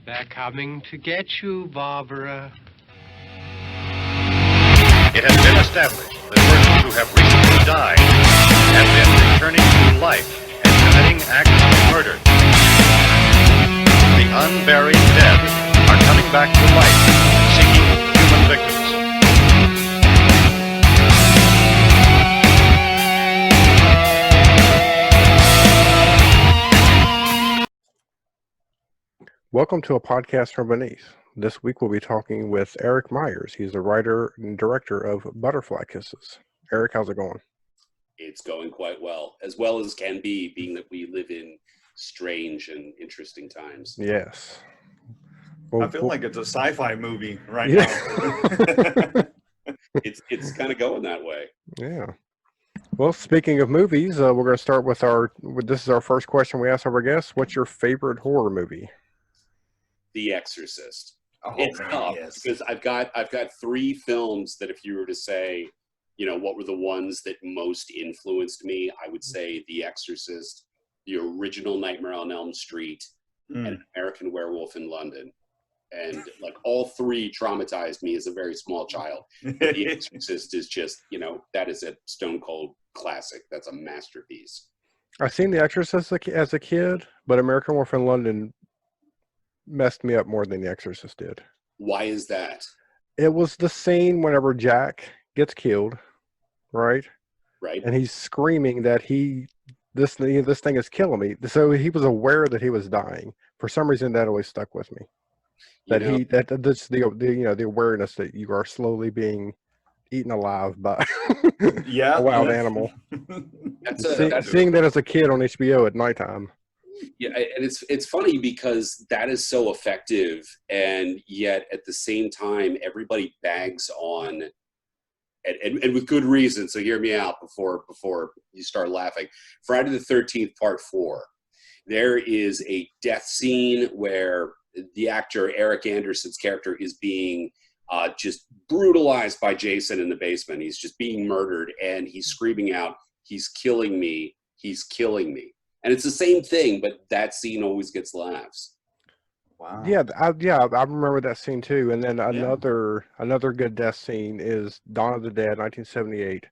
They're coming to get you, Barbara. It has been established that persons who have recently died have been returning to life and committing acts of murder. The unburied dead are coming back to life, seeking human victims. Welcome to a podcast from Beneath. This week we'll be talking with Erik Myers. He's the writer and director of Butterfly Kisses. Erik, how's it going? It's going quite well as can be, being that we live in strange and interesting times. Yes. I feel like it's a sci-fi movie right Yeah. now. It's kind of going that way. Yeah. Well, speaking of movies, we're going to start with this is our first question we ask our guests. What's your favorite horror movie? The Exorcist. Oh, It's man, tough yes. because I've got three films that if you were to say, what were the ones that most influenced me, I would say The Exorcist, the original Nightmare on Elm Street, and American Werewolf in London. And like all three traumatized me as a very small child. But The Exorcist is just, that is a stone cold classic. That's a masterpiece. I've seen The Exorcist as a kid, but American Werewolf in London messed me up more than The Exorcist did. Why is that? It was the scene whenever Jack gets killed, right? Right. And he's screaming that this thing is killing me. So he was aware that he was dying. For some reason, that always stuck with me. That's the awareness that you are slowly being eaten alive by a wild animal. Seeing that as a kid on HBO at nighttime. Yeah, and it's funny because that is so effective, and yet at the same time, everybody bags on, and with good reason. So hear me out before you start laughing. Friday the 13th, Part 4. There is a death scene where the actor Eric Anderson's character is being just brutalized by Jason in the basement. He's just being murdered, and he's screaming out, "He's killing me! He's killing me!" And it's the same thing, but that scene always gets laughs. Wow. Yeah, I remember that scene too. And then another good death scene is Dawn of the Dead, 1978,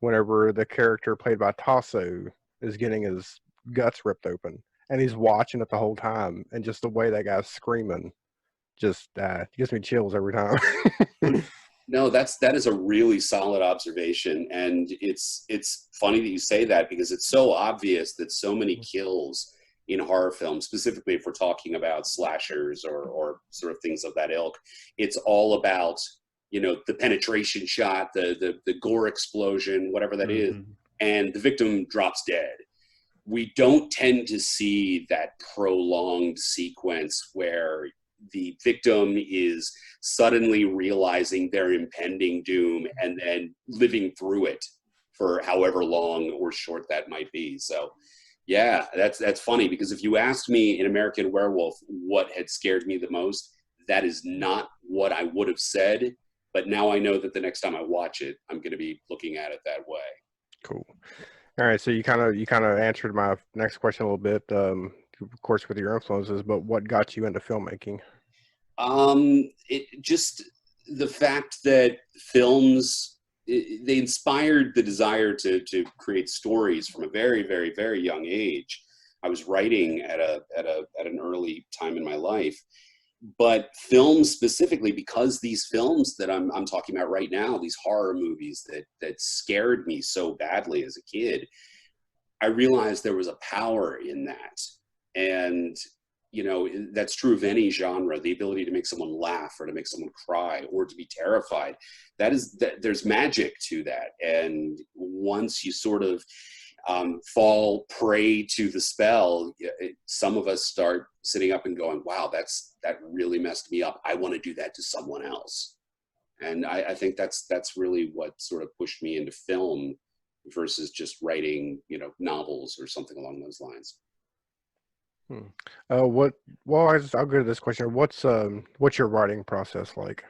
whenever the character played by Tasso is getting his guts ripped open, and he's watching it the whole time, and just the way that guy's screaming just gives me chills every time. No, that is a really solid observation, and it's funny that you say that because it's so obvious that so many kills in horror films, specifically if we're talking about slashers or sort of things of that ilk, it's all about the penetration shot, the gore explosion, whatever that is, and the victim drops dead. We don't tend to see that prolonged sequence where the victim is suddenly realizing their impending doom and then living through it for however long or short that might be. So yeah, that's funny because if you asked me in American Werewolf what had scared me the most, that is not what I would have said. But now I know that the next time I watch it, I'm going to be looking at it that way. Cool. All right. So you kind of answered my next question a little bit, of course, with your influences, but what got you into filmmaking? It just the fact that films, they inspired the desire to create stories from a very, very, very young age. I was writing at an early time in my life, but films specifically, because these films that I'm talking about right now, these horror movies that scared me so badly as a kid, I realized there was a power in that. And that's true of any genre, the ability to make someone laugh or to make someone cry or to be terrified. There's magic to that. And once you sort of fall prey to the spell, some of us start sitting up and going, wow, that really messed me up. I want to do that to someone else. And I think that's really what sort of pushed me into film versus just writing, novels or something along those lines. I'll go to this question. What's your writing process like?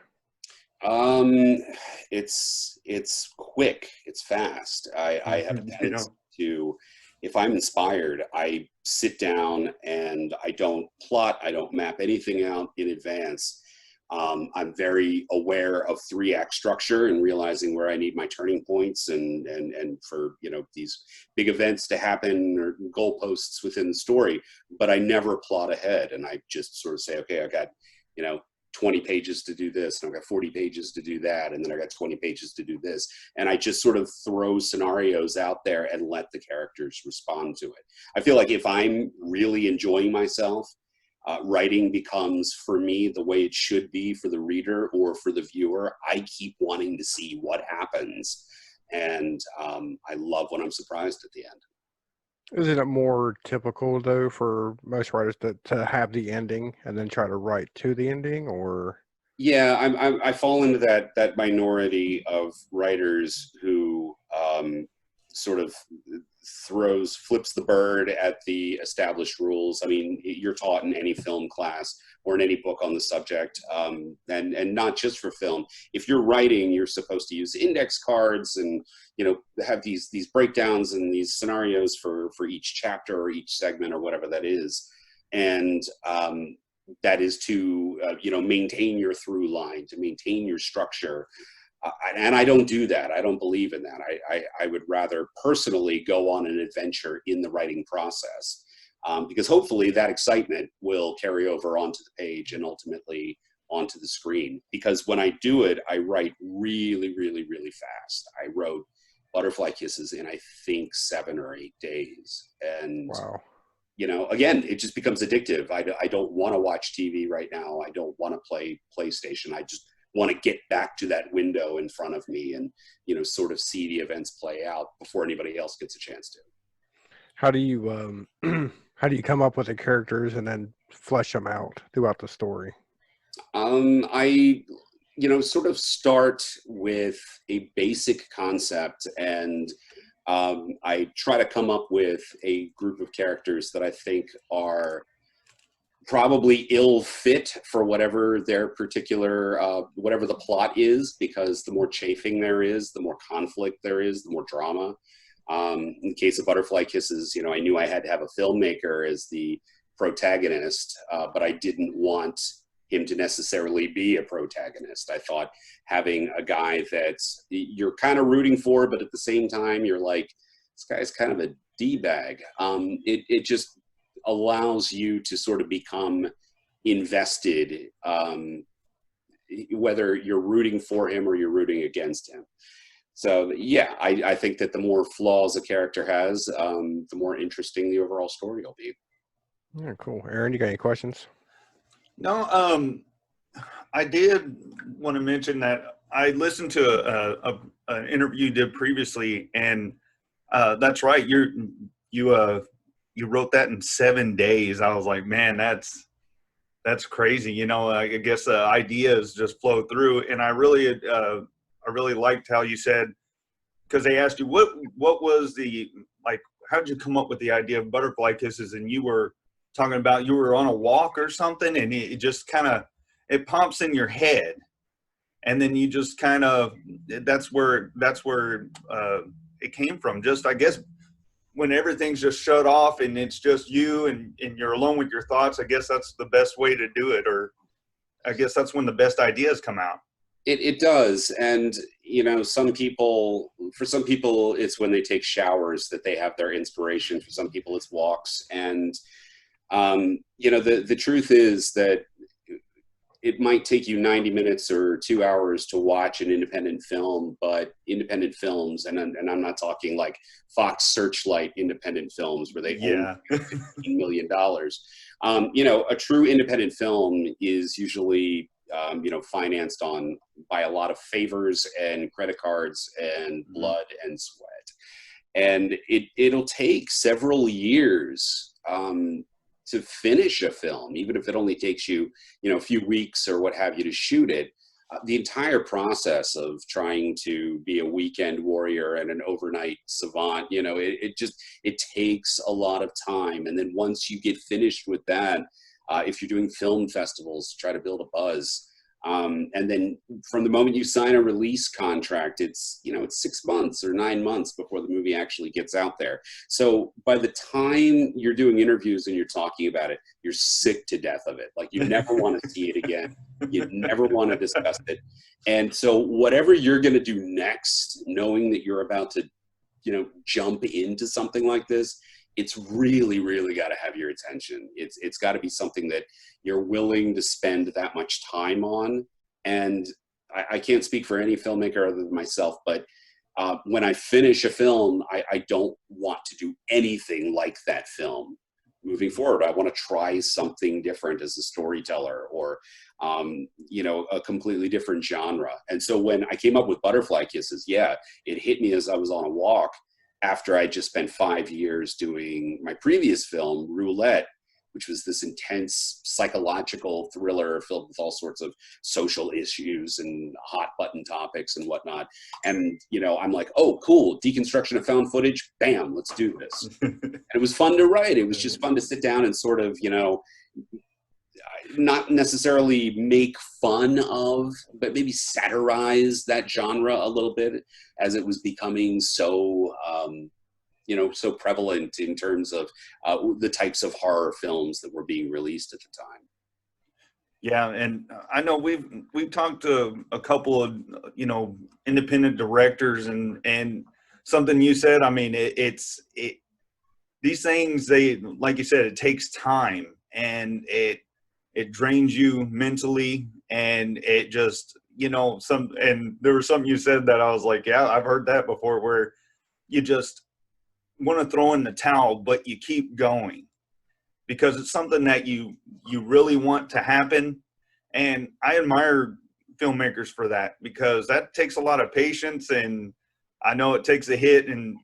It's quick. It's fast. I have a tendency to if I'm inspired, I sit down and I don't plot, I don't map anything out in advance. I'm very aware of 3-act structure and realizing where I need my turning points and for, you know, these big events to happen or goalposts within the story, but I never plot ahead. And I just sort of say, okay, I've got, you know, 20 pages to do this, and I've got 40 pages to do that, and then I got 20 pages to do this. And I just sort of throw scenarios out there and let the characters respond to it. I feel like if I'm really enjoying myself, writing becomes, for me, the way it should be for the reader or for the viewer. I keep wanting to see what happens. And I love when I'm surprised at the end. Isn't it more typical, though, for most writers to have the ending and then try to write to the ending, or? Yeah, I fall into that minority of writers who sort of flips the bird at the established rules. I mean, you're taught in any film class or in any book on the subject, and not just for film. If you're writing, you're supposed to use index cards and, you know, have these breakdowns and these scenarios for each chapter or each segment or whatever that is, and that is to you know, maintain your through line, to maintain your structure. And I don't do that. I don't believe in that. I would rather personally go on an adventure in the writing process, because hopefully that excitement will carry over onto the page and ultimately onto the screen. Because when I do it, I write really, really, really fast. I wrote Butterfly Kisses in, I think, 7 or 8 days. And, Wow. you know, again, it just becomes addictive. I don't want to watch TV right now. I don't want to play PlayStation. I just want to get back to that window in front of me and, you know, sort of see the events play out before anybody else gets a chance to. How do you how do you come up with the characters and then flesh them out throughout the story? I, you know, sort of start with a basic concept, and I try to come up with a group of characters that I think are probably ill fit for whatever their particular, whatever the plot is, because the more chafing there is, the more conflict there is, the more drama. In the case of Butterfly Kisses, you know, I knew I had to have a filmmaker as the protagonist, but I didn't want him to necessarily be a protagonist. I thought having a guy that you're kind of rooting for, but at the same time, you're like, this guy's kind of a D-bag. It just allows you to sort of become invested, whether you're rooting for him or you're rooting against him. So yeah, I think that the more flaws a character has, the more interesting the overall story will be. Yeah, cool. Aaron, you got any questions? No, I did want to mention that I listened to an interview you did previously, and that's right. You wrote that in 7 days. I was like, man, that's crazy. You know, I guess ideas just flow through, and I really liked how you said, because they asked you what was the, like, how did you come up with the idea of Butterfly Kisses, and you were talking about you were on a walk or something, and it just kind of, it pops in your head, and then you just kind of, that's where it came from. Just, I guess, when everything's just shut off and it's just you and you're alone with your thoughts, I guess that's the best way to do it, or I guess that's when the best ideas come out. It does. And, you know, for some people, it's when they take showers that they have their inspiration. For some people, it's walks. And, you know, the truth is that it might take you 90 minutes or 2 hours to watch an independent film, but independent films, and I'm not talking like Fox Searchlight independent films where they own $15 million. You know, a true independent film is usually, you know, financed by a lot of favors and credit cards and blood and sweat. And it'll take several years to finish a film, even if it only takes you, you know, a few weeks or what have you to shoot it. The entire process of trying to be a weekend warrior and an overnight savant, you know, it takes a lot of time. And then once you get finished with that, if you're doing film festivals, try to build a buzz, And then from the moment you sign a release contract, it's 6 months or 9 months before the movie actually gets out there. So by the time you're doing interviews and you're talking about it, you're sick to death of it. Like, you never want to see it again. You never want to discuss it. And so whatever you're going to do next, knowing that you're about to, jump into something like this, it's really, really got to have your attention. It's got to be something that you're willing to spend that much time on. And I can't speak for any filmmaker other than myself, but when I finish a film, I don't want to do anything like that film moving forward. I want to try something different as a storyteller, or a completely different genre. And so when I came up with Butterfly Kisses, it hit me as I was on a walk after I just spent 5 years doing my previous film, Roulette, which was this intense psychological thriller filled with all sorts of social issues and hot button topics and whatnot. And, I'm like, oh, cool, deconstruction of found footage, bam, let's do this. And it was fun to write. It was just fun to sit down and sort of, not necessarily make fun of, but maybe satirize that genre a little bit, as it was becoming so, so prevalent in terms of the types of horror films that were being released at the time. Yeah, and I know we've talked to a couple of independent directors, and something you said. I mean, these things, they, like you said, it takes time, and it drains you mentally, and it just, and there was something you said that I was like, yeah, I've heard that before, where you just want to throw in the towel, but you keep going because it's something that you really want to happen. And I admire filmmakers for that, because that takes a lot of patience, and I know it takes a hit, and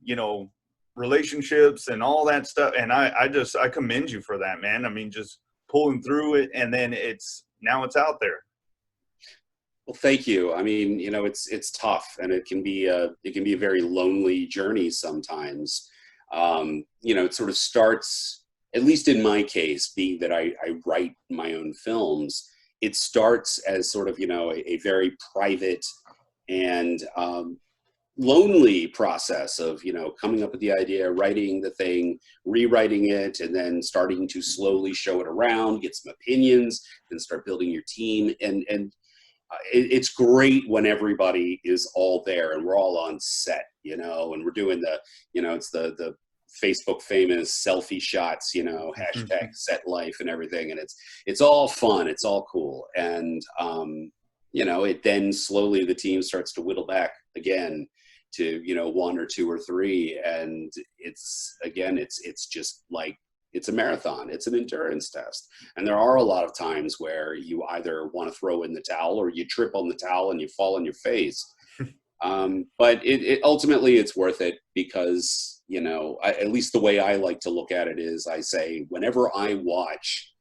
relationships and all that stuff. And I commend you for that, man. I mean, just pulling through it, and then now it's out there. Well, thank you. I mean, it's tough, and it can be a very lonely journey sometimes. It sort of starts, at least in my case, being that I write my own films, it starts as sort of, a very private and lonely process of, coming up with the idea, writing the thing, rewriting it, and then starting to slowly show it around, get some opinions, then start building your team. And it's great when everybody is all there and we're all on set, and we're doing it's the Facebook famous selfie shots, hashtag set life and everything. And it's all fun. It's all cool. And, it then slowly the team starts to whittle back again to, 1 or 2 or 3. And it's just like, it's a marathon. It's an endurance test. And there are a lot of times where you either want to throw in the towel, or you trip on the towel and you fall on your face. But it ultimately, it's worth it, because, at least the way I like to look at it is, I say, whenever I watch,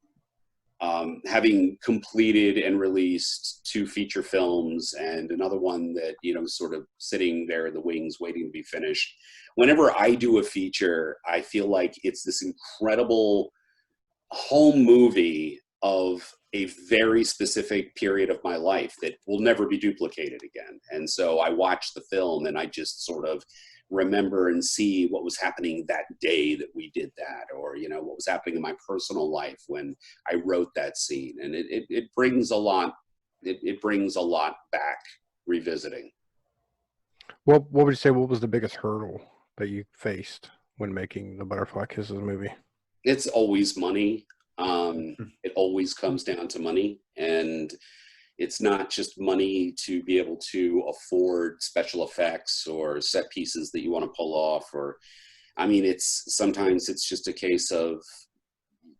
having completed and released 2 feature films and another one that, sort of sitting there in the wings waiting to be finished, whenever I do a feature, I feel like it's this incredible home movie of a very specific period of my life that will never be duplicated again. And so I watch the film and I just sort of remember and see what was happening that day that we did that, or, what was happening in my personal life when I wrote that scene. And it brings a lot, it brings a lot back revisiting. What would you say, what was the biggest hurdle that you faced when making the Butterfly Kisses movie? It's always money. It always comes down to money, and it's not just money to be able to afford special effects or set pieces that you want to pull off, or, I mean, sometimes it's just a case of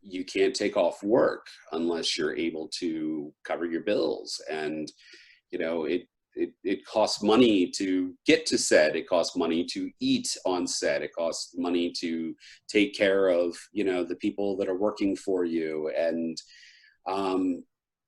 you can't take off work unless you're able to cover your bills. And, it costs money to get to set. It costs money to eat on set. It costs money to take care of, the people that are working for you. And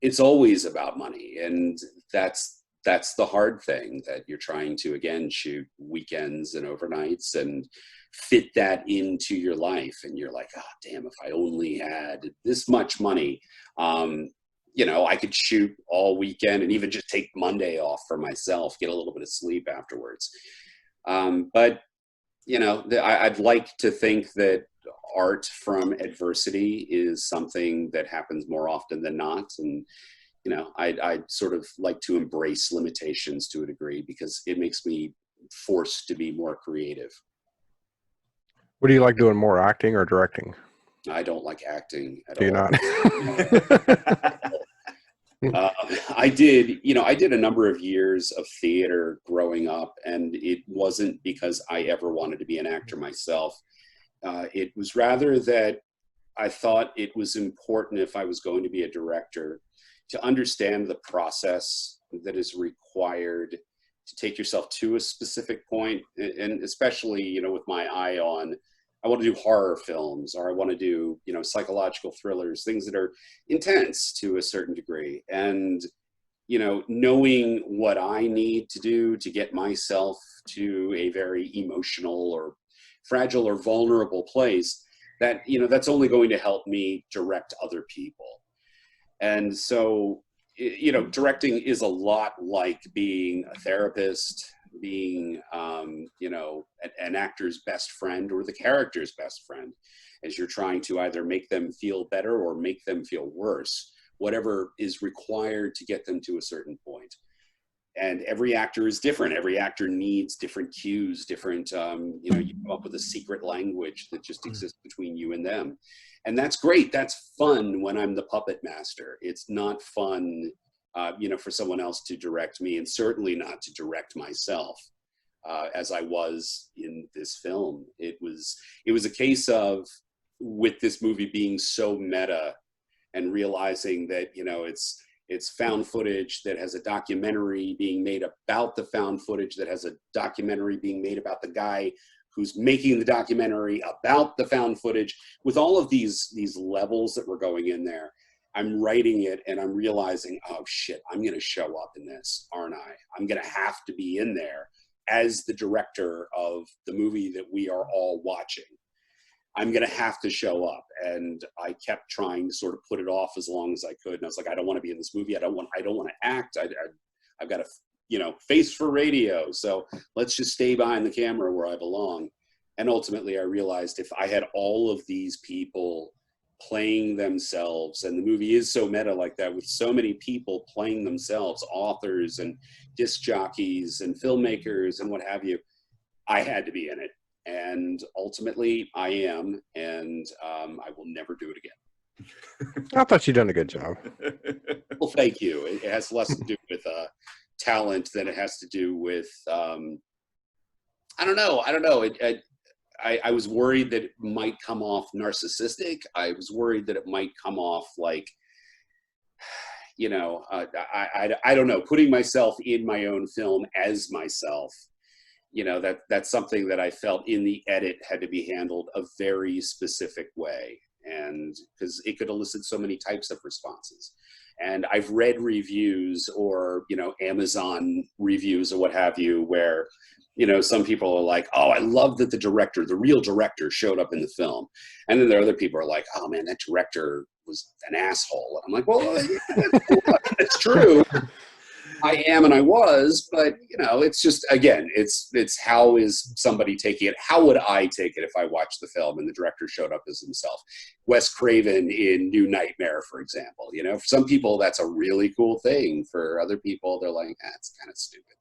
it's always about money. And that's the hard thing, that you're trying to, again, shoot weekends and overnights and fit that into your life. And you're like, oh, damn, if I only had this much money. you know, I could shoot all weekend and even just take Monday off for myself, get a little bit of sleep afterwards. But, you know, I'd like to think that art from adversity is something that happens more often than not. And, you know, I sort of like to embrace limitations to a degree because it makes me forced to be more creative. What do you like doing more, acting or directing? I don't like acting at Do you all. not? I did a number of years of theater growing up, and it wasn't because I ever wanted to be an actor myself. It was rather that I thought it was important, if I was going to be a director, to understand the process that is required to take yourself to a specific point, and especially, you know, with my eye on, I want to do horror films, or I want to do, you know, psychological thrillers, things that are intense to a certain degree. And, you know, knowing what I need to do to get myself to a very emotional or fragile or vulnerable place, that, you know, that's only going to help me direct other people. And so, you know, directing is a lot like being a therapist, being, you know, an actor's best friend or the character's best friend, as you're trying to either make them feel better or make them feel worse, whatever is required to get them to a certain point. And every actor is different. Every actor needs different cues, different, you know, you come up with a secret language that just exists between you and them. And that's great. That's fun when I'm the puppet master. It's not fun, you know, for someone else to direct me, and certainly not to direct myself, as I was in this film. It was a case of, with this movie being so meta, and realizing that, you know, it's found footage that has a documentary being made about the found footage that has a documentary being made about the guy who's making the documentary about the found footage. With all of these levels that were going in there, I'm writing it and I'm realizing, oh shit, I'm going to show up in this, aren't I? I'm going to have to be in there as the director of the movie that we are all watching. I'm going to have to show up. And I kept trying to sort of put it off as long as I could. And I was like, I don't want to be in this movie. I don't want to act. I've got a, you know, face for radio. So let's just stay behind the camera where I belong. And ultimately I realized, if I had all of these people playing themselves, and the movie is so meta like that, with so many people playing themselves, authors and disc jockeys and filmmakers and what have you, I had to be in it. And ultimately I am, and I will never do it again. I thought you'd done a good job. Well, thank you. It has less to do with talent than it has to do with, I don't know. I was worried that it might come off narcissistic. I was worried that it might come off like, you know, I don't know, putting myself in my own film as myself. You know, that's something that I felt in the edit had to be handled a very specific way, and because it could elicit so many types of responses. And I've read reviews, or, you know, Amazon reviews or what have you, where, you know, some people are like, oh, I love that the real director showed up in the film. And then there are other people who are like, oh man, that director was an asshole. And I'm like, well, yeah, that's true. I am and I was, but, you know, it's just, again, it's how is somebody taking it? How would I take it if I watched the film and the director showed up as himself? Wes Craven in New Nightmare, for example. You know, for some people, that's a really cool thing. For other people, they're like, that's kind of stupid.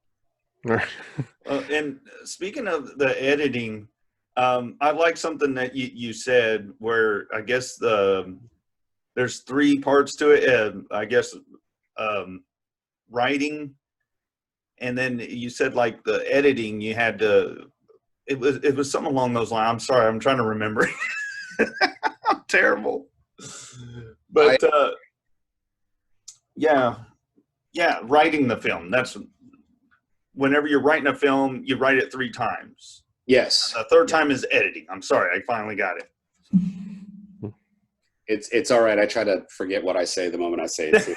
And speaking of the editing, I like something that you said, where I guess there's three parts to it. I guess writing, and then you said like the editing, you had to, it was something along those lines. I'm sorry, I'm trying to remember. I'm terrible. But yeah, writing the film. That's whenever you're writing a film, you write it 3 times. Yes. The third time is editing. I'm sorry, I finally got it. It's all right. I try to forget what I say the moment I say it too.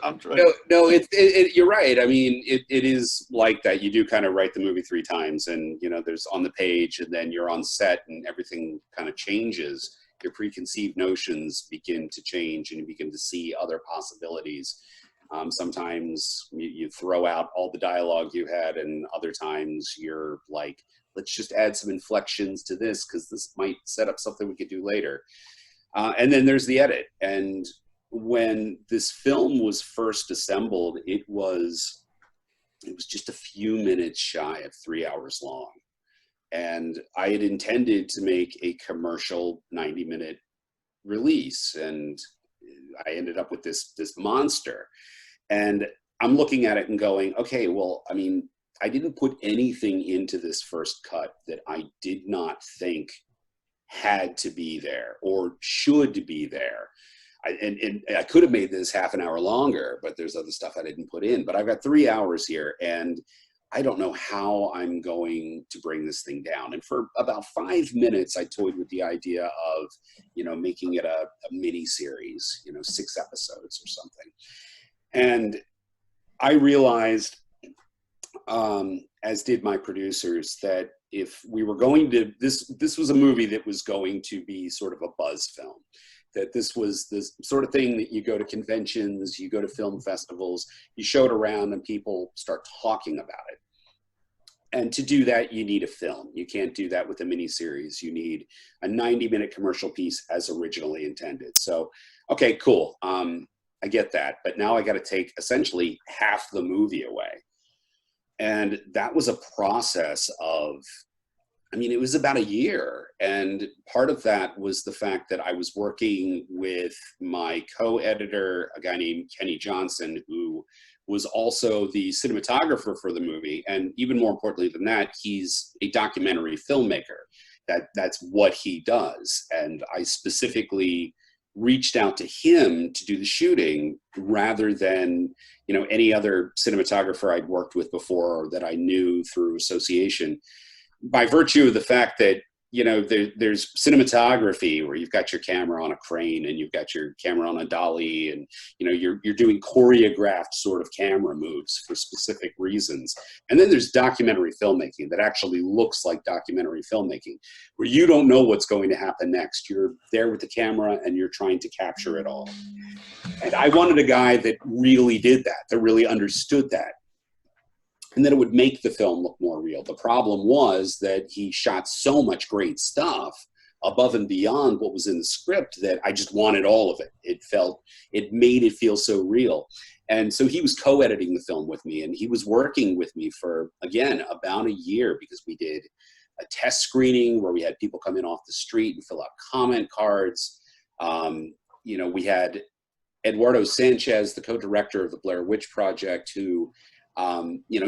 I'm trying. No, you're right. I mean, it is like that. You do kind of write the movie 3 times, and, you know, there's on the page, and then you're on set and everything kind of changes your preconceived notions begin to change and you begin to see other possibilities. Sometimes you throw out all the dialogue you had, and other times you're like, let's just add some inflections to this because this might set up something we could do later. And then there's the edit. And when this film was first assembled, it was just a few minutes shy of 3 hours long. And I had intended to make a commercial 90-minute release, and I ended up with this monster. And I'm looking at it and going, okay, well, I mean, I didn't put anything into this first cut that I did not think had to be there or should be there. And I could have made this half an hour longer, but there's other stuff I didn't put in. But I've got 3 hours here, and I don't know how I'm going to bring this thing down. And for about 5 minutes, I toyed with the idea of, making it a mini series, 6 episodes or something. And I realized, as did my producers, that if we were going to, this was a movie that was going to be sort of a buzz film. That this was this sort of thing that you go to conventions, you go to film festivals, you show it around and people start talking about it. And to do that, you need a film. You can't do that with a miniseries. You need a 90-minute commercial piece as originally intended. So, okay, cool. I get that. But now I got to take essentially half the movie away. And that was a process of, it was about a year. And part of that was the fact that I was working with my co-editor, a guy named Kenny Johnson, who was also the cinematographer for the movie. And even more importantly than that, he's a documentary filmmaker. That's what he does. And I specifically reached out to him to do the shooting rather than, any other cinematographer I'd worked with before or that I knew through association. By virtue of the fact that, there's cinematography where you've got your camera on a crane and you've got your camera on a dolly and, you're doing choreographed sort of camera moves for specific reasons. And then there's documentary filmmaking that actually looks like documentary filmmaking, where you don't know what's going to happen next. You're there with the camera and you're trying to capture it all. And I wanted a guy that really did that really understood that. And that it would make the film look more real. The problem was that he shot so much great stuff above and beyond what was in the script that I just wanted all of it. It made it feel so real. And so he was co-editing the film with me, and he was working with me for, again, about a year, because we did a test screening where we had people come in off the street and fill out comment cards. We had Eduardo Sanchez, the co-director of the Blair Witch Project, who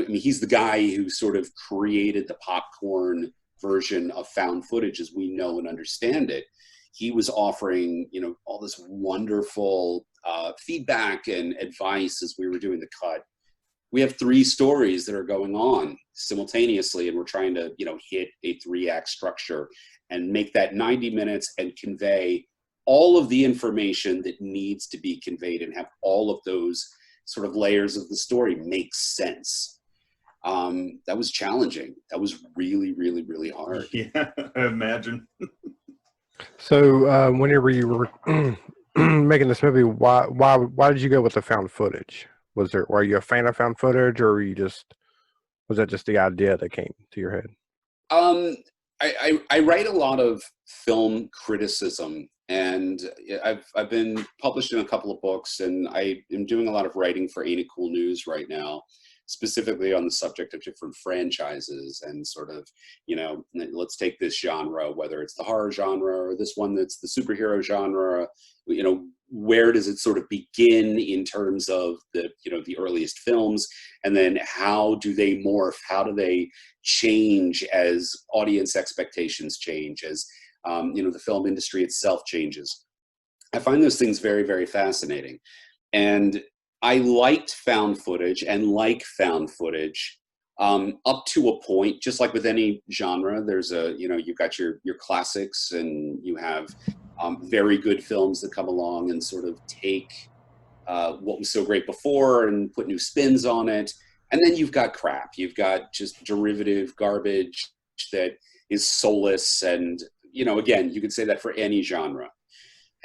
he's the guy who sort of created the popcorn version of found footage as we know and understand it. He was offering, all this wonderful feedback and advice as we were doing the cut. We have 3 stories that are going on simultaneously, and we're trying to, hit a 3-act structure and make that 90 minutes and convey all of the information that needs to be conveyed and have all of those sort of layers of the story make sense. That was challenging. That was really, really, really hard. Yeah, I imagine. So whenever you were making this movie, why did you go with the found footage? Were you a fan of found footage, or was that just the idea that came to your head? I write a lot of film criticism, and I've been published in a couple of books, and I am doing a lot of writing for Ain't It Cool News right now, specifically on the subject of different franchises and sort of, let's take this genre, whether it's the horror genre or this one that's the superhero genre, where does it sort of begin in terms of the earliest films, and then how do they morph, how do they change as audience expectations change, as the film industry itself changes. I find those things very, very fascinating. And I liked found footage and like found footage up to a point. Just like with any genre, there's you've got your classics, and you have very good films that come along and sort of take what was so great before and put new spins on it. And then you've got crap. You've got just derivative garbage that is soulless and again, you could say that for any genre.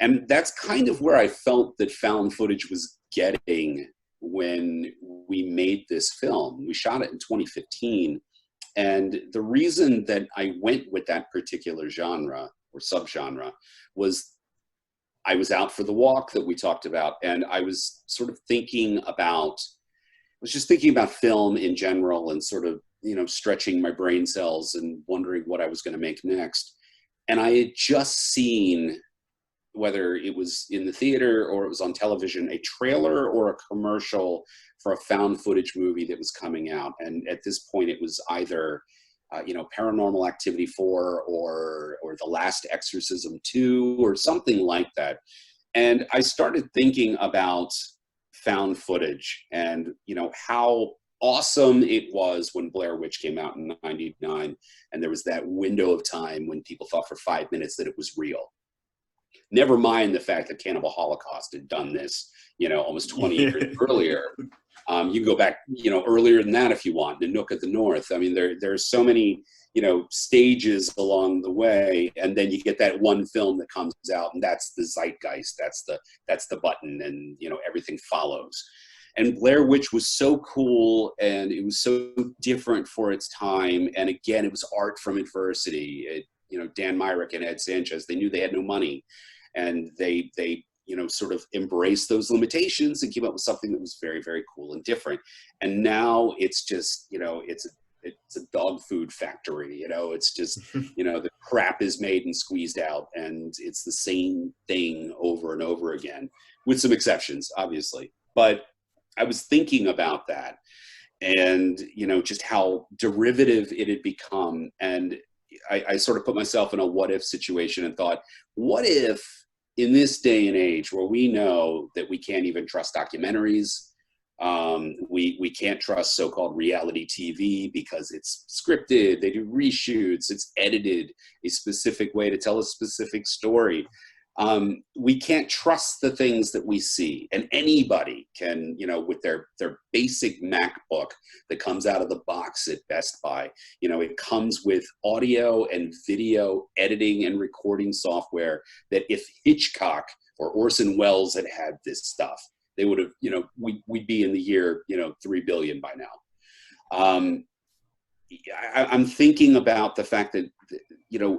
And that's kind of where I felt that found footage was getting when we made this film. We shot it in 2015. And the reason that I went with that particular genre or subgenre was I was out for the walk that we talked about, and I was sort of thinking about film in general and sort of, stretching my brain cells and wondering what I was going to make next. And I had just seen, whether it was in the theater or it was on television, a trailer or a commercial for a found footage movie that was coming out. And at this point, it was either, Paranormal Activity 4 or The Last Exorcism 2 or something like that. And I started thinking about found footage and, how awesome it was when Blair Witch came out in '99. And there was that window of time when people thought for 5 minutes that it was real. Never mind the fact that Cannibal Holocaust had done this, almost 20 years earlier. You can go back, earlier than that if you want, the Nook of the North. I mean, there's so many, stages along the way, and then you get that one film that comes out, and that's the zeitgeist, that's the button, and everything follows. And Blair Witch was so cool, and it was so different for its time. And again, it was art from adversity. Dan Myrick and Ed Sanchez, they knew they had no money, and they sort of embraced those limitations and came up with something that was very, very cool and different. And now it's just, it's a dog food factory. It's just, the crap is made and squeezed out, and it's the same thing over and over again, with some exceptions, obviously. But I was thinking about that, and just how derivative it had become. And I sort of put myself in a what if situation and thought, what if in this day and age where we know that we can't even trust documentaries, we can't trust so-called reality TV because it's scripted, they do reshoots, it's edited a specific way to tell a specific story. We can't trust the things that we see, and anybody can, with their basic MacBook that comes out of the box at Best Buy, it comes with audio and video editing and recording software that if Hitchcock or Orson Welles had this stuff, they would have, we'd be in the year, 3 billion by now. I'm thinking about the fact that,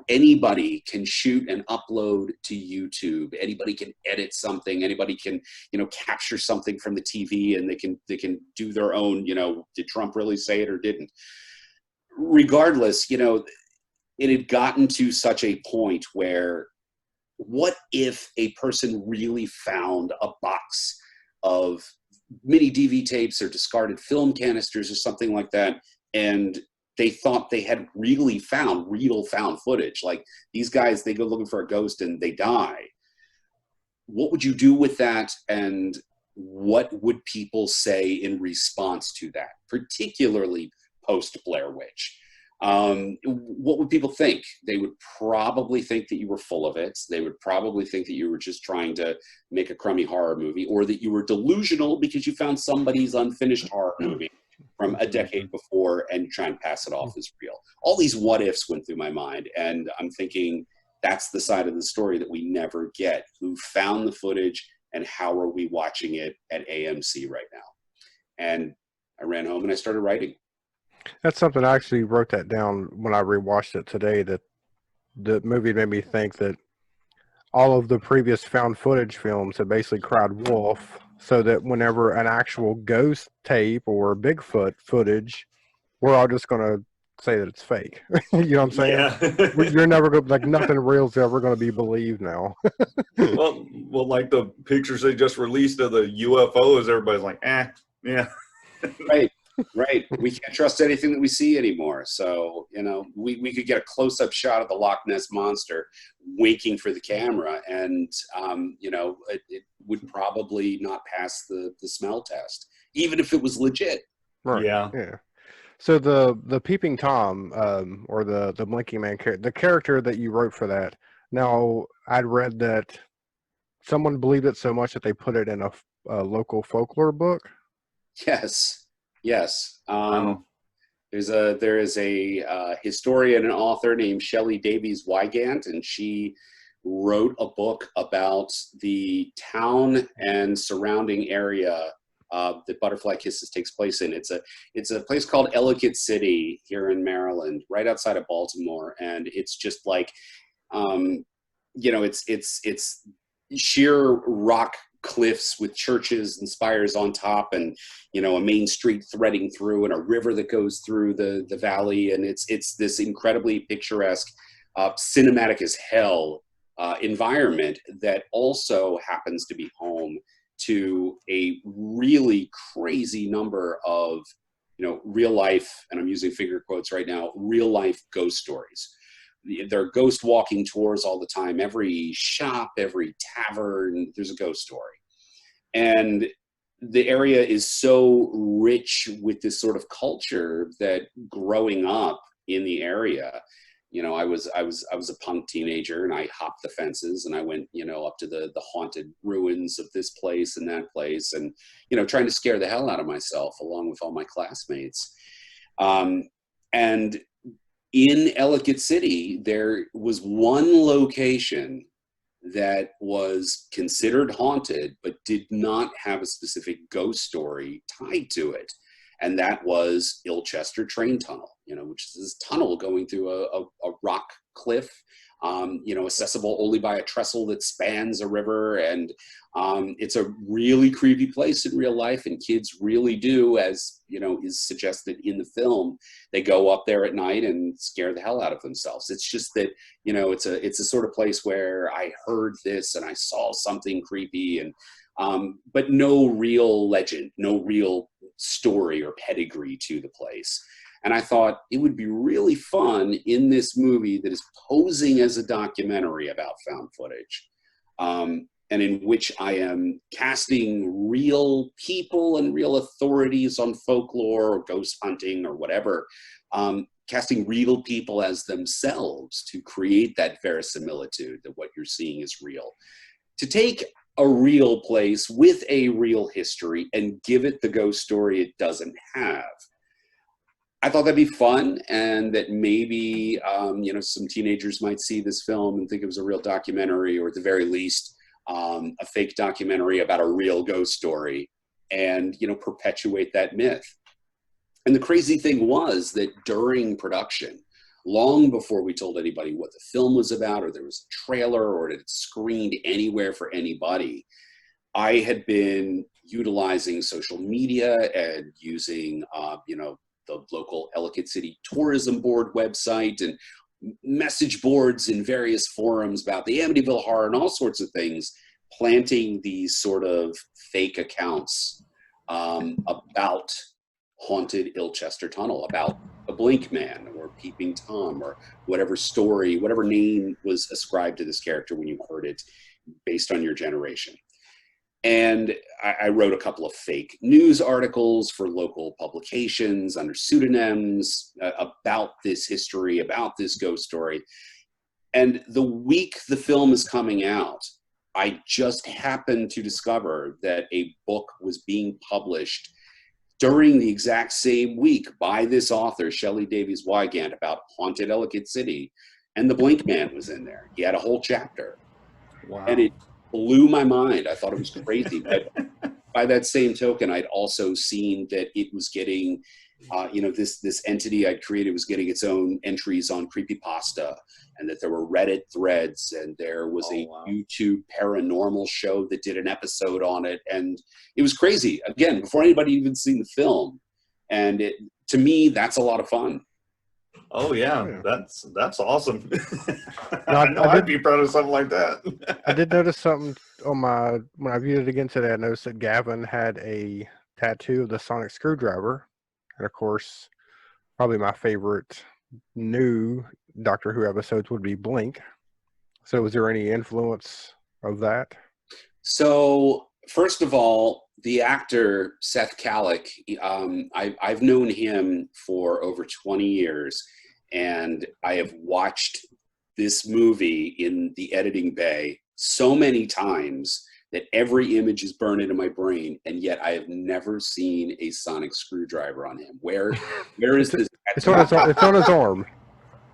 anybody can shoot and upload to YouTube. Anybody can edit something. Anybody can, capture something from the TV, and they can do their own, did Trump really say it or didn't? Regardless, it had gotten to such a point where, what if a person really found a box of mini DV tapes or discarded film canisters or something like that, and they thought they had really found real found footage? Like, these guys, they go looking for a ghost and they die. What would you do with that? And what would people say in response to that, particularly post Blair Witch? What would people think? They would probably think that you were full of it. They would probably think that you were just trying to make a crummy horror movie, or that you were delusional because you found somebody's unfinished horror movie from a decade before and try and pass it off as real. All these what ifs went through my mind, and I'm thinking that's the side of the story that we never get. Who found the footage, and how are we watching it at AMC right now? And I ran home and I started writing. That's something I actually wrote that down when I rewatched it today, that the movie made me think that all of the previous found footage films had basically cried wolf, so that whenever an actual ghost tape or Bigfoot footage, we're all just going to say that it's fake. You know what I'm saying? Yeah. You're never going to, like, nothing real is ever going to be believed now. well, like the pictures they just released of the UFOs, everybody's like, yeah. Right. We can't trust anything that we see anymore. So, we could get a close-up shot of the Loch Ness Monster winking for the camera, and, it would probably not pass the smell test, even if it was legit. Right. Yeah. So the Peeping Tom, or the Blinking Man character, the character that you wrote for that, now I'd read that someone believed it so much that they put it in a local folklore book. Yes. There is a historian and author named Shelley Davies Wygant, and she wrote a book about the town and surrounding area that Butterfly Kisses takes place in. It's a place called Ellicott City here in Maryland, right outside of Baltimore, and it's just like, it's sheer rock cliffs with churches and spires on top, and a main street threading through, and a river that goes through the valley, and it's this incredibly picturesque, cinematic as hell environment that also happens to be home to a really crazy number of real life, and I'm using finger quotes right now, real life ghost stories. There are ghost walking tours all the time. Every shop, every tavern, there's a ghost story. And the area is so rich with this sort of culture that growing up in the area, I was a punk teenager, and I hopped the fences, and I went, up to the haunted ruins of this place and that place, and, trying to scare the hell out of myself along with all my classmates. And in Ellicott City, there was one location that was considered haunted, but did not have a specific ghost story tied to it. And that was Ilchester Train Tunnel, which is this tunnel going through a rock cliff, accessible only by a trestle that spans a river. And it's a really creepy place in real life, and kids really do, as is suggested in the film, they go up there at night and scare the hell out of themselves. It's just that it's a sort of place where I heard this and I saw something creepy, and but no real legend, no real story or pedigree to the place. And I thought it would be really fun in this movie that is posing as a documentary about found footage, and in which I am casting real people and real authorities on folklore or ghost hunting or whatever, casting real people as themselves to create that verisimilitude that what you're seeing is real. To take a real place with a real history and give it the ghost story it doesn't have. I thought that'd be fun, and that maybe some teenagers might see this film and think it was a real documentary, or at the very least a fake documentary about a real ghost story, and perpetuate that myth. And the crazy thing was that during production, long before we told anybody what the film was about, or there was a trailer, or it screened anywhere for anybody, I had been utilizing social media and using the local Ellicott City Tourism Board website and message boards in various forums about the Amityville Horror and all sorts of things, planting these sort of fake accounts about haunted Ilchester Tunnel, about a Blink Man or Peeping Tom or whatever story, whatever name was ascribed to this character when you heard it based on your generation. And I wrote a couple of fake news articles for local publications under pseudonyms about this history, about this ghost story. And the week the film is coming out, I just happened to discover that a book was being published during the exact same week by this author, Shelley Davies Wygant, about haunted Ellicott City. And the Blink Man was in there. He had a whole chapter. Wow. And it blew my mind. I thought it was crazy. But by that same token, I'd also seen that it was getting, this entity I'd created was getting its own entries on Creepypasta, and that there were Reddit threads, and there was a YouTube paranormal show that did an episode on it. And it was crazy, again, before anybody even seen the film. And to me, that's a lot of fun. Oh yeah, that's awesome. No, I know I'd be proud of something like that. I did notice something on when I viewed it again today. I noticed that Gavin had a tattoo of the sonic screwdriver, and of course, probably my favorite new Doctor Who episodes would be Blink. So, was there any influence of that? So, first of all, the actor Seth Kallick, I've known him for over 20 years, and I have watched this movie in the editing bay so many times that every image is burned into my brain, and yet I have never seen a sonic screwdriver on him. Where is this? It's on his arm.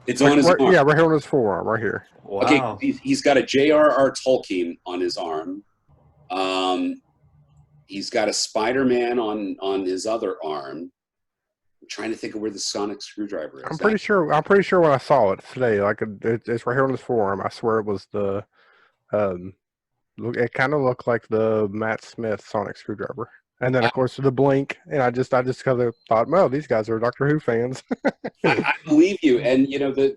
It's on his arm. Yeah, right here on his forearm, right here. Wow. Okay, he's got a J.R.R. Tolkien on his arm. He's got a Spider-Man on his other arm. I'm trying to think of where the sonic screwdriver is. I'm pretty sure when I saw it today, like it's right here on his forearm. I swear it was the it kind of looked like the Matt Smith sonic screwdriver. And then, of course, the blink, and I just kind of thought, well, these guys are Doctor Who fans. I believe you. And,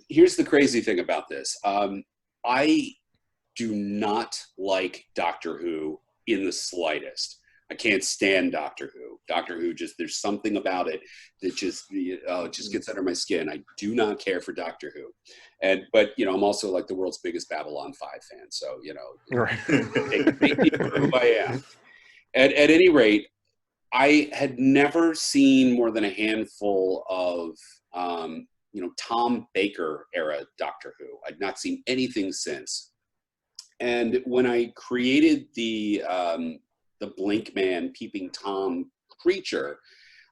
here's the crazy thing about this. I do not like Doctor Who in the slightest. I can't stand Doctor Who. Doctor Who, there's something about it that just gets under my skin. I do not care for Doctor Who. But I'm also like the world's biggest Babylon 5 fan. So, Right. take me for who I am. At any rate, I had never seen more than a handful of, Tom Baker era Doctor Who. I'd not seen anything since. And when I created the Blink Man Peeping Tom creature,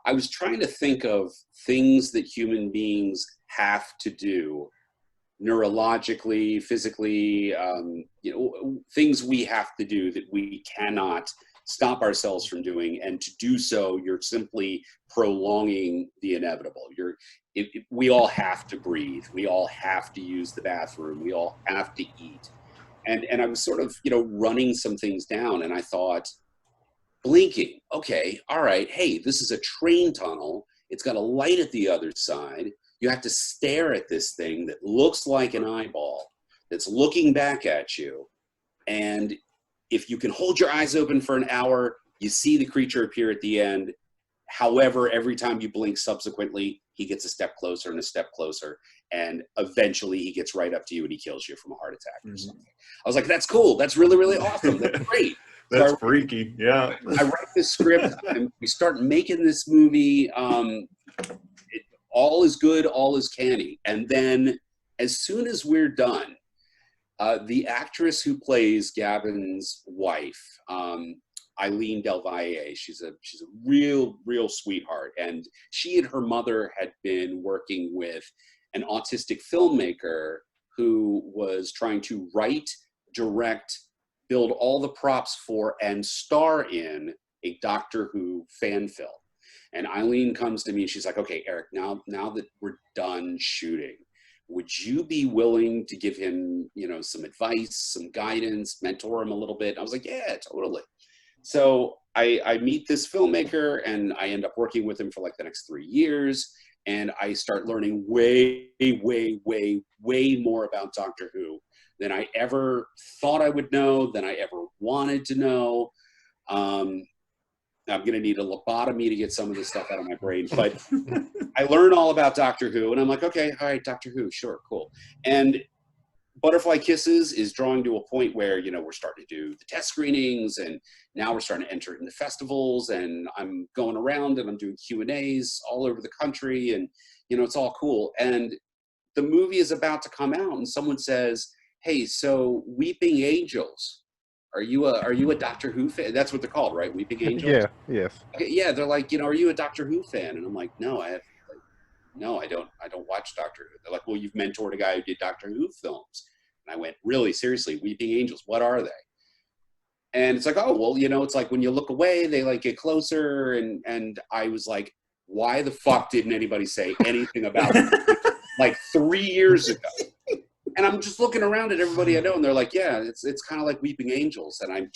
I was trying to think of things that human beings have to do neurologically, physically, things we have to do that we cannot stop ourselves from doing, and to do so, you're simply prolonging the inevitable. We all have to breathe. We all have to use the bathroom. We all have to eat. And I was sort of, running some things down, and I thought, blinking, okay, all right, hey, this is a train tunnel. It's got a light at the other side. You have to stare at this thing that looks like an eyeball that's looking back at you. And if you can hold your eyes open for an hour, you see the creature appear at the end. However, every time you blink subsequently, he gets a step closer and a step closer. And eventually he gets right up to you and he kills you from a heart attack or something. I was like, that's cool. That's really, really awesome. That's great. That's freaky. Yeah. I write this script and we start making this movie. All is good, all is canny. And then as soon as we're done, the actress who plays Gavin's wife, Eileen Del Valle, she's a real sweetheart. And she and her mother had been working with an autistic filmmaker who was trying to write, direct, build all the props for, and star in a Doctor Who fan film. And Eileen comes to me and she's like, okay, Eric, now that we're done shooting, would you be willing to give him, some advice, some guidance, mentor him a little bit? And I was like, yeah, totally. So I meet this filmmaker and I end up working with him for like the next 3 years. And I start learning way, way, way, way more about Doctor Who than I ever thought I would know, than I ever wanted to know. I'm going to need a lobotomy to get some of this stuff out of my brain. But I learn all about Doctor Who, and I'm like, okay, all right, Doctor Who, sure, cool. And Butterfly Kisses is drawing to a point where, we're starting to do the test screenings, and now we're starting to enter into festivals, and I'm going around and I'm doing Q&As all over the country, and, it's all cool. And the movie is about to come out, and someone says, hey, so Weeping Angels, are you a Doctor Who fan? That's what they're called, right? Weeping Angels? Yeah, yes. Okay, yeah, they're like, are you a Doctor Who fan? And I'm like, no, I don't watch Doctor Who. They're like, well, you've mentored a guy who did Doctor Who films. And I went, really, seriously, Weeping Angels, what are they? And it's like, oh, well, it's like when you look away, they like get closer. And I was like, why the fuck didn't anybody say anything about it? Like 3 years ago. And I'm just looking around at everybody I know, and they're like, yeah, it's kind of like Weeping Angels. And I'm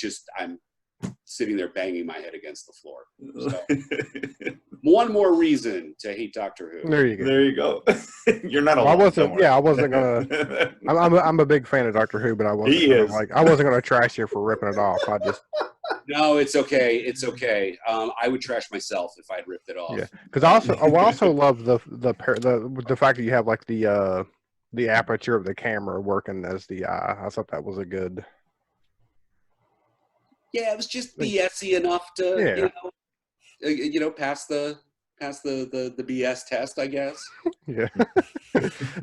sitting there banging my head against the floor. So, one more reason to hate Doctor Who. There you go. There you go. You're not alone. I wasn't gonna. I'm a big fan of Doctor Who, but I wasn't gonna trash you for ripping it off. No, it's okay. It's okay. I would trash myself if I'd ripped it off. Yeah, because I also love the fact that you have like the aperture of the camera working as the eye. I thought that was a good. Yeah, it was just BS-y enough to, pass the the BS test, I guess. Yeah.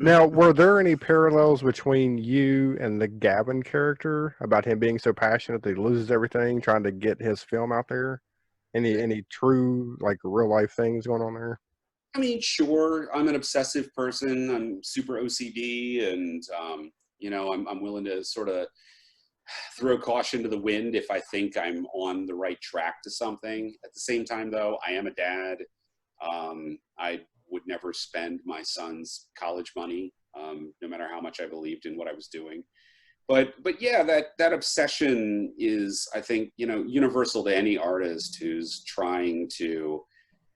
Now, were there any parallels between you and the Gavin character about him being so passionate that he loses everything trying to get his film out there? Any true, like, real life things going on there? I mean, sure, I'm an obsessive person. I'm super OCD, and I'm willing to sort of throw caution to the wind if I think I'm on the right track to something. At the same time, though, I am a dad. I would never spend my son's college money, no matter how much I believed in what I was doing. But yeah, that obsession is, I think, universal to any artist who's trying to,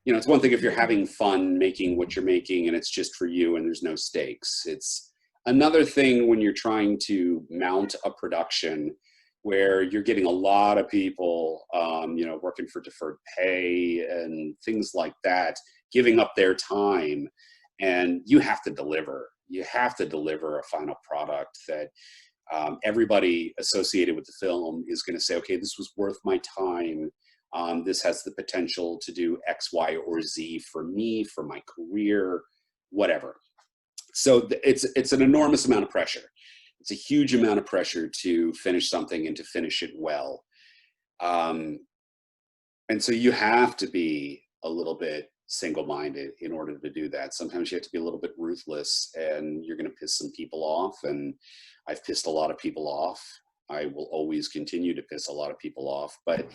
it's one thing if you're having fun making what you're making and it's just for you and there's no stakes. It's another thing when you're trying to mount a production where you're getting a lot of people, working for deferred pay and things like that, giving up their time, and you have to deliver. You have to deliver a final product that everybody associated with the film is going to say, okay, this was worth my time. This has the potential to do X, Y, or Z for me, for my career, whatever. So it's an enormous amount of pressure. It's a huge amount of pressure to finish something and to finish it well. And so you have to be a little bit single-minded in order to do that. Sometimes you have to be a little bit ruthless, and you're going to piss some people off. And I've pissed a lot of people off. I will always continue to piss a lot of people off. But,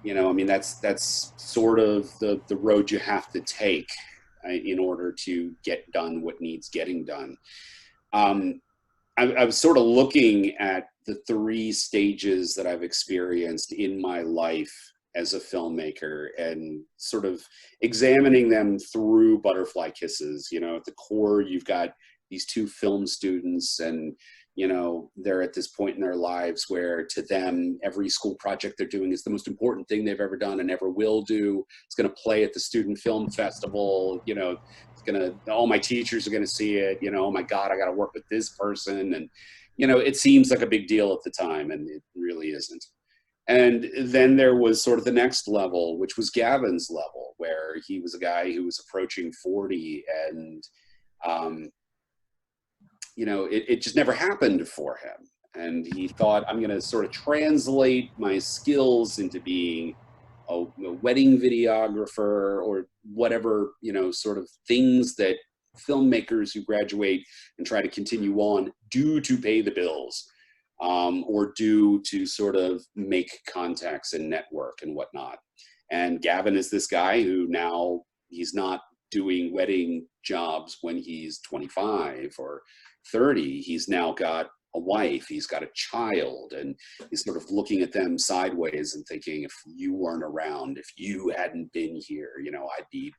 that's sort of the road you have to take in order to get done what needs getting done. I was sort of looking at the 3 stages that I've experienced in my life as a filmmaker and sort of examining them through butterfly kisses. At the core, you've got these 2 film students, and they're at this point in their lives where to them every school project they're doing is the most important thing they've ever done and ever will do. It's going to play at the student film festival. All my teachers are going to see it. Oh my God, I got to work with this person. And it seems like a big deal at the time, and it really isn't. And then there was sort of the next level, which was Gavin's level, where he was a guy who was approaching 40, and it just never happened for him. And he thought, I'm going to sort of translate my skills into being a wedding videographer or whatever, sort of things that filmmakers who graduate and try to continue on do to pay the bills, or do to sort of make contacts and network and whatnot. And Gavin is this guy who now he's not doing wedding jobs when he's 25 or 30. He's now got a wife, he's got a child, and he's sort of looking at them sideways and thinking, if you weren't around, if you hadn't been here, I'd be,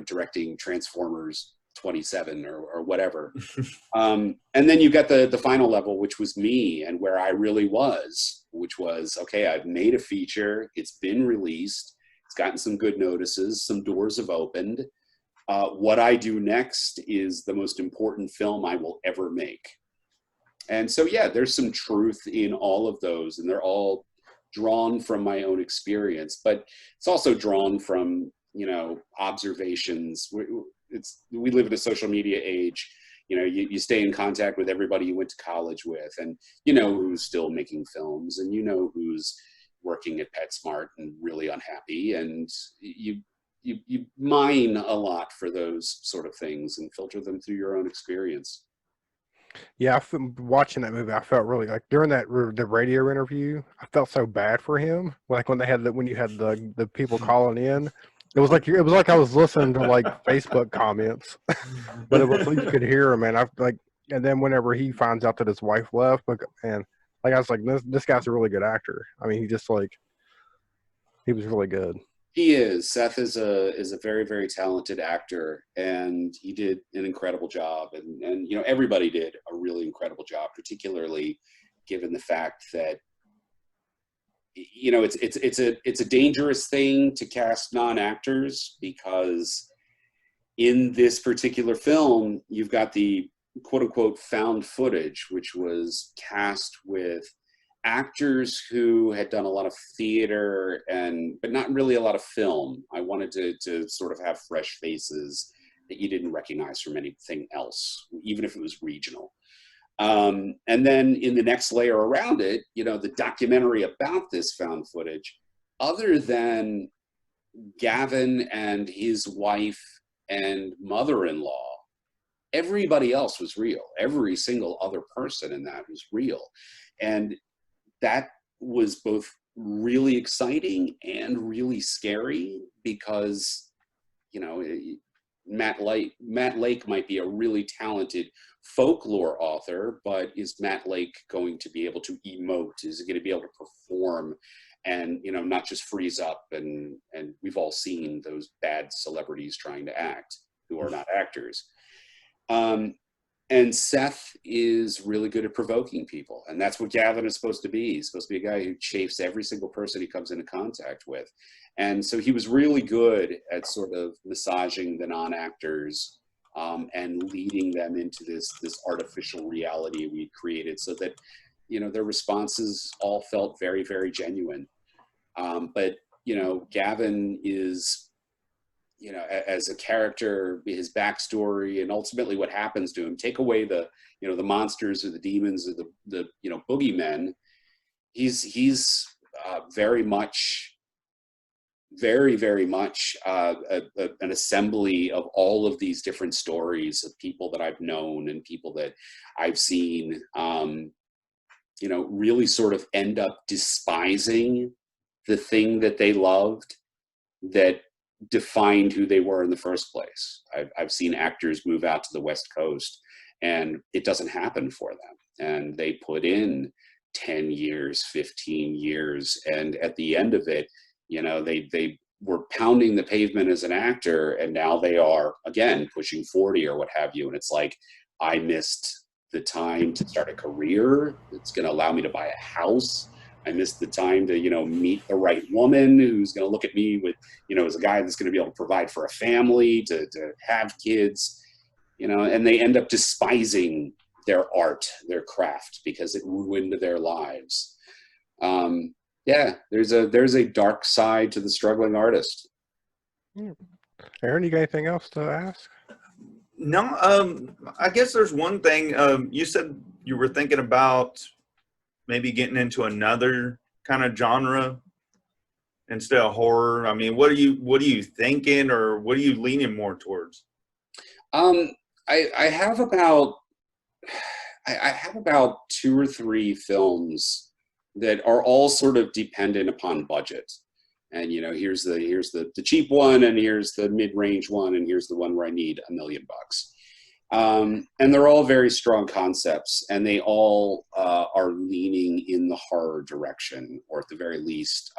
directing Transformers 27 or whatever. And then you got the final level, which was me, and where I really was, which was, okay, I've made a feature, it's been released, it's gotten some good notices, some doors have opened. What I do next is the most important film I will ever make. And so, yeah, there's some truth in all of those, and they're all drawn from my own experience, but it's also drawn from, observations. We live in a social media age. You stay in contact with everybody you went to college with, and who's still making films, and who's working at PetSmart and really unhappy, and you mine a lot for those sort of things and filter them through your own experience. Yeah, watching that movie, I felt really like during the radio interview, I felt so bad for him. Like when you had the people calling in, it was like I was listening to like Facebook comments, but it was like you could hear him, and and then whenever he finds out that his wife left, I was like, this guy's a really good actor. I mean, he was really good. He is. Seth is a very, very talented actor, and he did an incredible job. And everybody did a really incredible job, particularly given the fact that it's a dangerous thing to cast non-actors, because in this particular film you've got the quote unquote found footage, which was cast with actors who had done a lot of theater but not really a lot of film. I wanted to sort of have fresh faces that you didn't recognize from anything else, even if it was regional. And then in the next layer around it, you know, the documentary about this found footage, other than Gavin and his wife and mother-in-law, everybody else was real. Every single other person in that was real. And that was both really exciting and really scary because, you know, Matt Lake might be a really talented folklore author, but is Matt Lake going to be able to emote? Is he going to be able to perform and, you know, not just freeze up? And we've all seen those bad celebrities trying to act who are not actors. And Seth is really good at provoking people. And that's what Gavin is supposed to be. He's supposed to be a guy who chafes every single person he comes into contact with. And so he was really good at sort of massaging the non-actors and leading them into this artificial reality we created so that, you know, their responses all felt very, very genuine. But, you know, Gavin is, you know, as a character, his backstory, and ultimately what happens to him. Take away the, you know, the monsters or the demons or the you know, boogeymen. He's very much an assembly of all of these different stories of people that I've known and people that I've seen, you know, really sort of end up despising the thing that they loved that defined who they were in the first place. I've seen actors move out to the West Coast and it doesn't happen for them. And they put in 10 years, 15 years. And at the end of it, you know, they were pounding the pavement as an actor and now they are, again, pushing 40 or what have you. And it's like, I missed the time to start a career that's going to allow me to buy a house. I missed the time to, you know, meet the right woman who's going to look at me with, you know, as a guy that's going to be able to provide for a family, to have kids, you know, and they end up despising their art, their craft, because it ruined their lives. Yeah, there's a dark side to the struggling artist. Aaron, you got anything else to ask? No, I guess there's one thing. You said you were thinking about maybe getting into another kind of genre instead of horror. I mean, what are you thinking, or what are you leaning more towards? I have about 2 or 3 films that are all sort of dependent upon budget. And, you know, here's the cheap one, and here's the mid-range one, and here's the one where I need $1 million. And they're all very strong concepts, and they all are leaning in the horror direction, or at the very least,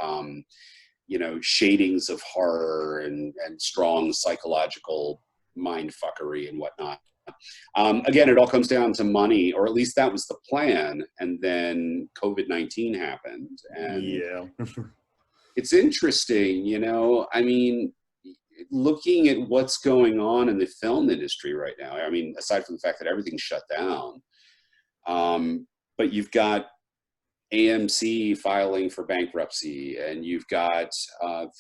you know, shadings of horror and strong psychological mind fuckery and whatnot. Again, it all comes down to money, or at least that was the plan. And then COVID-19 happened, and yeah. It's interesting, you know, I mean, looking at what's going on in the film industry right now, I mean, aside from the fact that everything's shut down, but you've got AMC filing for bankruptcy, and you've got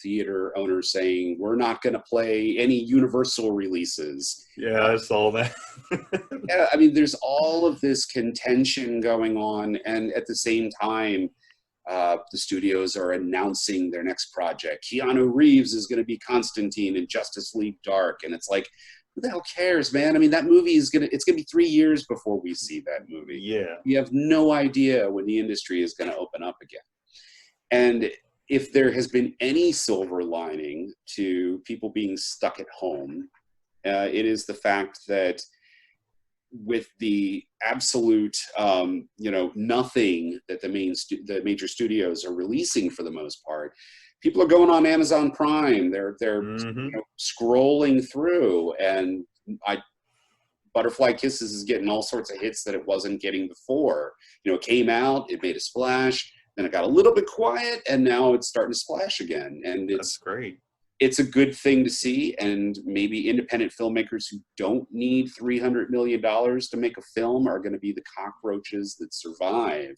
theater owners saying, we're not going to play any Universal releases. Yeah, I saw that. Yeah, I mean, there's all of this contention going on, and at the same time, the studios are announcing their next project. Keanu Reeves is going to be Constantine in Justice League Dark, and it's like, who the hell cares, man? I mean, that movie it's gonna be 3 years before we see that movie. Yeah. You have no idea when the industry is going to open up again. And if there has been any silver lining to people being stuck at home, it is the fact that with the absolute, you know, nothing that the major studios are releasing for the most part, people are going on Amazon Prime. They're you know, scrolling through, and Butterfly Kisses is getting all sorts of hits that it wasn't getting before. You know, it came out, it made a splash, then it got a little bit quiet, and now it's starting to splash again. And That's great. It's a good thing to see, and maybe independent filmmakers who don't need $300 million to make a film are going to be the cockroaches that survive.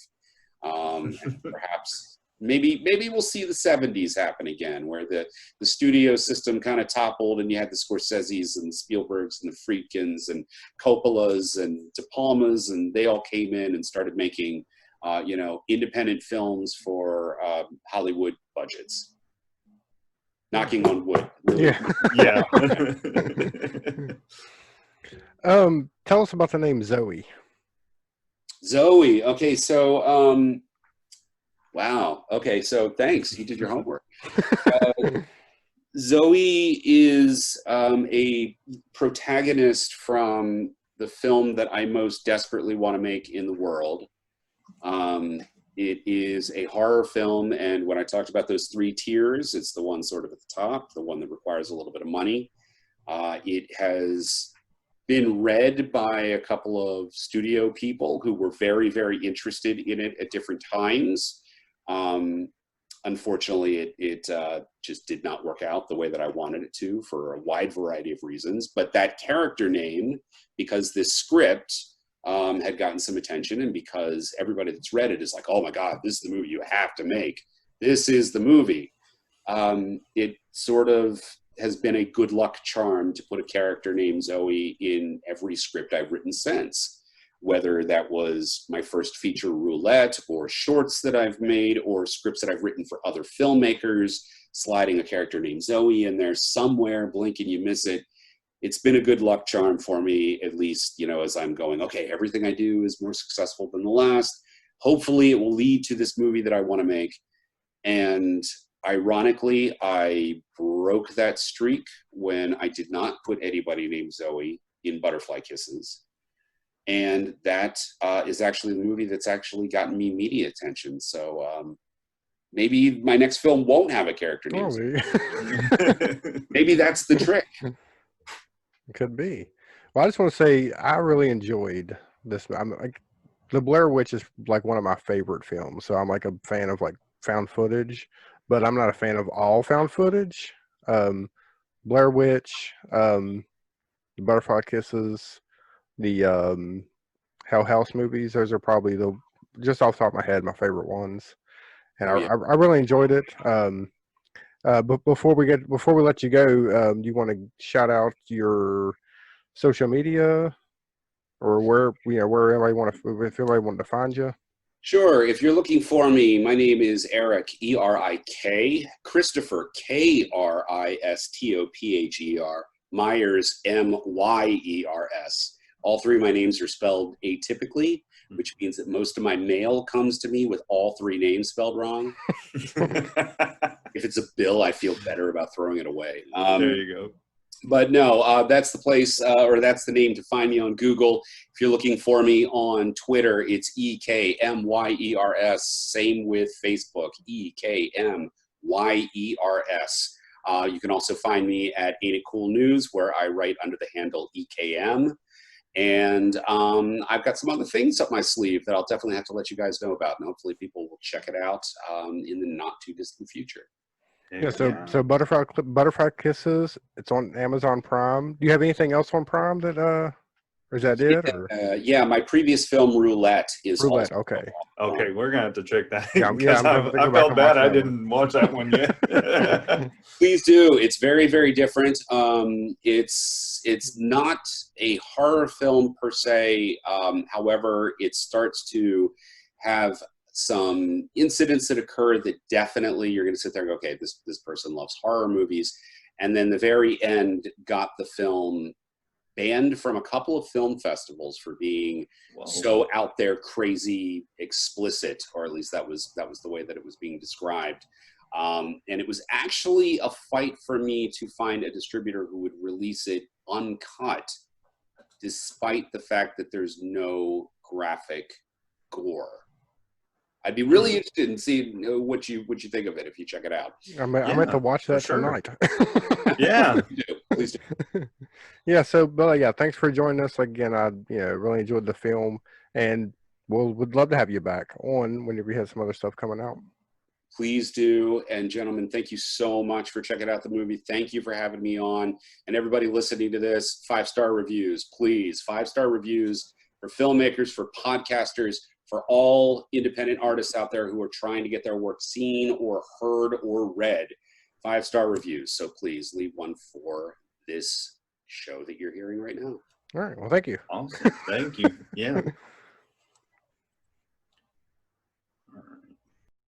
And perhaps maybe we'll see the 70s happen again, where the studio system kind of toppled, and you had the Scorseses and Spielbergs and the Friedkins and Coppolas and De Palmas, and they all came in and started making independent films for Hollywood budgets. Knocking on wood. Really. Yeah. Tell us about the name Zoe. Zoe. Okay, so wow. Okay, so thanks. You did your homework. Zoe is a protagonist from the film that I most desperately want to make in the world. It is a horror film, and when I talked about those 3 tiers, it's the one sort of at the top, the one that requires a little bit of money. It has been read by a couple of studio people who were very, very interested in it at different times. Unfortunately, it just did not work out the way that I wanted it to for a wide variety of reasons. But that character name, because this script had gotten some attention, and because everybody that's read it is like, oh my God, this is the movie you have to make. This is the movie. It sort of has been a good luck charm to put a character named Zoe in every script I've written since, whether that was my first feature Roulette, or shorts that I've made, or scripts that I've written for other filmmakers, sliding a character named Zoe in there somewhere, blink and you miss it. It's been a good luck charm for me, at least, as I'm going, okay, everything I do is more successful than the last. Hopefully it will lead to this movie that I want to make. And ironically, I broke that streak when I did not put anybody named Zoe in Butterfly Kisses. And that is actually the movie that's actually gotten me media attention. So maybe my next film won't have a character named Zoe. Maybe that's the trick. Could be. Well, I just want to say I really enjoyed this. The Blair Witch is like one of my favorite films. So I'm like a fan of like found footage, but I'm not a fan of all found footage. Blair Witch, the Butterfly Kisses, the Hell House movies. Those are probably just off the top of my head, my favorite ones. And I really enjoyed it. But before we let you go, do you want to shout out your social media, or where everybody if everybody wanted to find you? Sure. If you're looking for me, my name is Erik, E-R-I-K, Kristopher, K-R-I-S-T-O-P-H-E-R, Myers, M-Y-E-R-S. All 3 of my names are spelled atypically, which means that most of my mail comes to me with all 3 names spelled wrong. If it's a bill, I feel better about throwing it away. There you go. But no, that's the place, or that's the name to find me on Google. If you're looking for me on Twitter, it's E-K-M-Y-E-R-S. Same with Facebook, E-K-M-Y-E-R-S. You can also find me at Ain't It Cool News, where I write under the handle EKM. And I've got some other things up my sleeve that I'll definitely have to let you guys know about. And hopefully people will check it out in the not too distant future. Yeah, so Butterfly Kisses, it's on Amazon Prime. Do you have anything else on Prime that or is that it? Or? Yeah, my previous film Roulette is Roulette. Also Okay, we're gonna have to check that. Yeah, I felt bad I didn't watch that one yet. Please do. It's very, very different. It's not a horror film per se. However, it starts to have some incidents that occur that definitely you're going to sit there and go, okay, this person loves horror movies. And then the very end got the film banned from a couple of film festivals for being so out there, crazy, explicit, or at least that was the way that it was being described. And it was actually a fight for me to find a distributor who would release it uncut, despite the fact that there's no graphic gore. I'd be really interested in seeing what you think of it if you check it out. I meant to watch that tonight. Yeah, please do. Yeah. So, but yeah, thanks for joining us again. I really enjoyed the film, and would love to have you back on whenever you have some other stuff coming out. Please do. And gentlemen, thank you so much for checking out the movie. Thank you for having me on. And everybody listening to this, 5-star reviews, please. 5-star reviews for filmmakers, for podcasters, for all independent artists out there who are trying to get their work seen or heard or read. 5-star reviews. So please leave one for this show that you're hearing right now. All right. Well, thank you. Awesome. Thank you. Yeah.